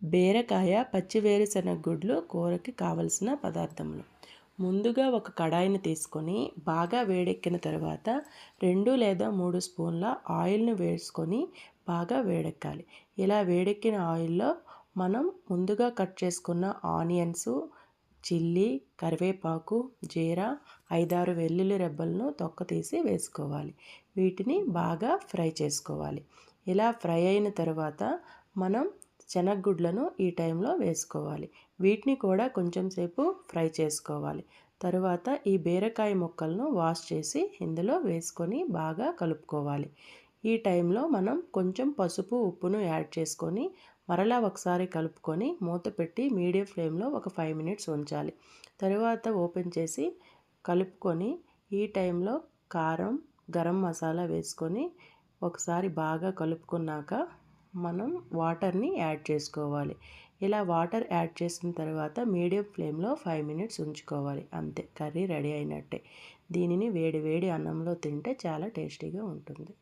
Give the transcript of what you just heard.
బీరకాయ పచ్చి వేరుశనగ గుడ్లు కూరకి కావలసిన పదార్థములు. ముందుగా ఒక కడాయిని తీసుకొని బాగా వేడెక్కిన తర్వాత 2 లేదా 3 స్పూన్ల ఆయిల్ని వేసుకొని బాగా వేడెక్కాలి. ఇలా వేడెక్కిన ఆయిల్లో మనం ముందుగా కట్ చేసుకున్న ఆనియన్స్, చిల్లీ, కరివేపాకు, జీరా, 5-6 వెల్లుల్లి రెబ్బలను తొక్క తీసి వేసుకోవాలి. వీటిని బాగా ఫ్రై చేసుకోవాలి. ఇలా ఫ్రై అయిన తర్వాత మనం శనగగుడ్లను ఈ టైంలో వేసుకోవాలి. వీటిని కూడా కొంచెం సేపు ఫ్రై చేసుకోవాలి. తరువాత ఈ బీరకాయ ముక్కలను వాష్ చేసి ఇందులో వేసుకొని బాగా కలుపుకోవాలి. ఈ టైంలో మనం కొంచెం పసుపు, ఉప్పును యాడ్ చేసుకొని మరలా ఒకసారి కలుపుకొని మూత పెట్టి మీడియం ఫ్లేమ్లో ఒక 5 మినిట్స్ ఉంచాలి. తరువాత ఓపెన్ చేసి కలుపుకొని ఈ టైంలో కారం, గరం మసాలా వేసుకొని ఒకసారి బాగా కలుపుకున్నాక మనం వాటర్ని యాడ్ చేసుకోవాలి. ఇలా వాటర్ యాడ్ చేసిన తర్వాత మీడియం ఫ్లేమ్లో 5 మినిట్స్ ఉంచుకోవాలి. అంతే, కర్రీ రెడీ అయినట్టే. దీనిని వేడి వేడి అన్నంలో తింటే చాలా టేస్టీగా ఉంటుంది.